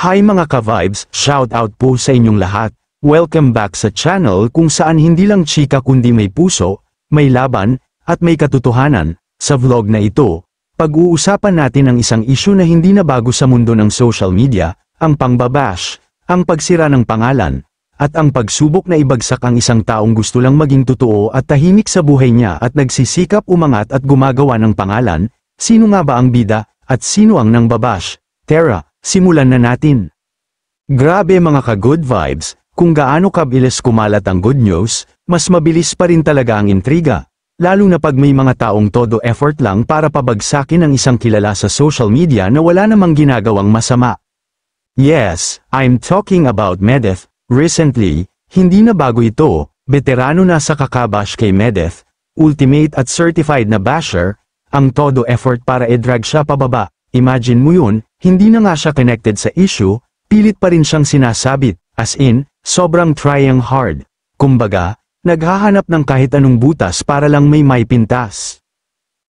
Hi mga ka-vibes, shout out po sa inyong lahat. Welcome back sa channel kung saan hindi lang chika kundi may puso, may laban, at may katotohanan. Sa vlog na ito, pag-uusapan natin ang isang issue na hindi na bago sa mundo ng social media, ang pangbabash, ang pagsira ng pangalan, at ang pagsubok na ibagsak ang isang taong gusto lang maging totoo at tahimik sa buhay niya at nagsisikap umangat at gumagawa ng pangalan. Sino nga ba ang bida, at sino ang nangbabash? Tara, simulan na natin. Grabe mga ka-good vibes, kung gaano kabilis kumalat ang good news, mas mabilis pa rin talaga ang intriga. Lalo na pag may mga taong todo effort lang para pabagsakin ang isang kilala sa social media na wala namang ginagawang masama. Yes, I'm talking about Medeth. Recently, hindi na bago ito, veterano na sa kakabash kay Medeth, ultimate at certified na basher, ang todo effort para i-drag siya pababa. Imagine mo yun, hindi na nga siya connected sa issue, pilit pa rin siyang sinasabit, as in, sobrang trying hard. Kumbaga, naghahanap ng kahit anong butas para lang may pintas.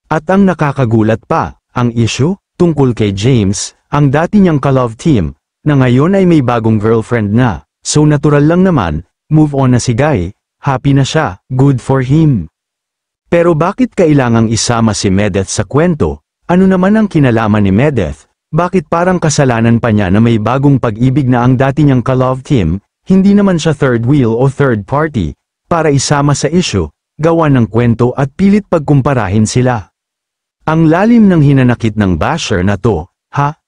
At ang nakakagulat pa, ang issue, tungkol kay James, ang dati niyang ka-love team, na ngayon ay may bagong girlfriend na. So natural lang naman, move on na si Guy, happy na siya, good for him. Pero bakit kailangang isama si Medeth sa kwento? Ano naman ang kinalaman ni Medeth? Bakit parang kasalanan pa niya na may bagong pag-ibig na ang dati niyang ka-love team, hindi naman siya third wheel o third party, para isama sa issue, gawa ng kwento at pilit pagkumparahin sila? Ang lalim ng hinanakit ng basher na to,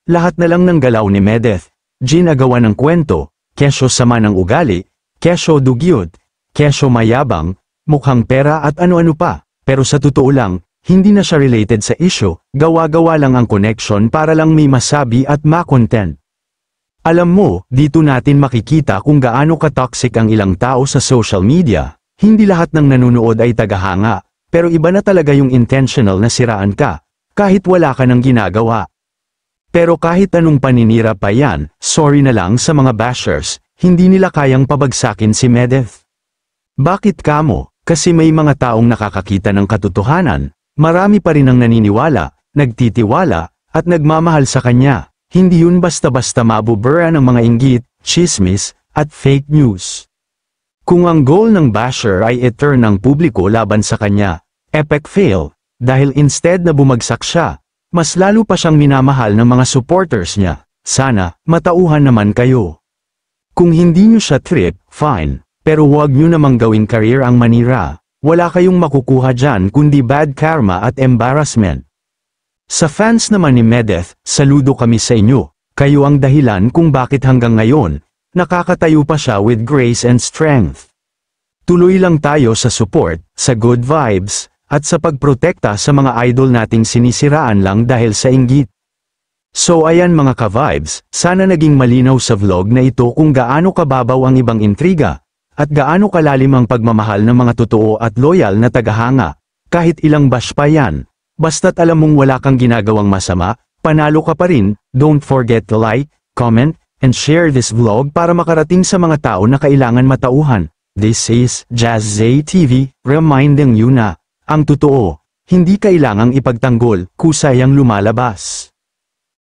lahat na lang ng galaw ni Medeth, ginagawa ng kwento, kesyo sama ng ugali, kesyo dugyot, kesyo mayabang, mukhang pera at ano-ano pa, pero sa totoo lang, hindi na siya related sa issue, gawa-gawa lang ang connection para lang may masabi at ma-content. Alam mo, dito natin makikita kung gaano ka-toxic ang ilang tao sa social media. Hindi lahat ng nanonood ay tagahanga, pero iba na talaga yung intentional na siraan ka, kahit wala ka ng ginagawa. Pero kahit anong paninira pa yan, sorry na lang sa mga bashers, hindi nila kayang pabagsakin si Medeth. Bakit kamo? Kasi may mga taong nakakakita ng katotohanan. Marami pa rin ang naniniwala, nagtitiwala, at nagmamahal sa kanya. Hindi yun basta-basta mabubura ng mga inggit, chismis, at fake news. Kung ang goal ng basher ay i-turn ng publiko laban sa kanya, epic fail, dahil instead na bumagsak siya, mas lalo pa siyang minamahal ng mga supporters niya. Sana, matauhan naman kayo. Kung hindi nyo siya trip, fine, pero huwag nyo namang gawing career ang manira. Wala kayong makukuha dyan kundi bad karma at embarrassment. Sa fans naman ni Medeth, saludo kami sa inyo. Kayo ang dahilan kung bakit hanggang ngayon, nakakatayo pa siya with grace and strength. Tuloy lang tayo sa support, sa good vibes, at sa pagprotekta sa mga idol nating sinisiraan lang dahil sa inggit. So ayan mga ka-vibes, sana naging malinaw sa vlog na ito kung gaano kababaw ang ibang intriga, at gaano kalalim ang pagmamahal ng mga totoo at loyal na tagahanga, kahit ilang bash pa yan. Basta't alam mong wala kang ginagawang masama, panalo ka pa rin. Don't forget to like, comment, and share this vlog para makarating sa mga tao na kailangan matauhan. This is Jazz Zay TV, reminding you na, ang totoo, hindi kailangang ipagtanggol, kusayang lumalabas.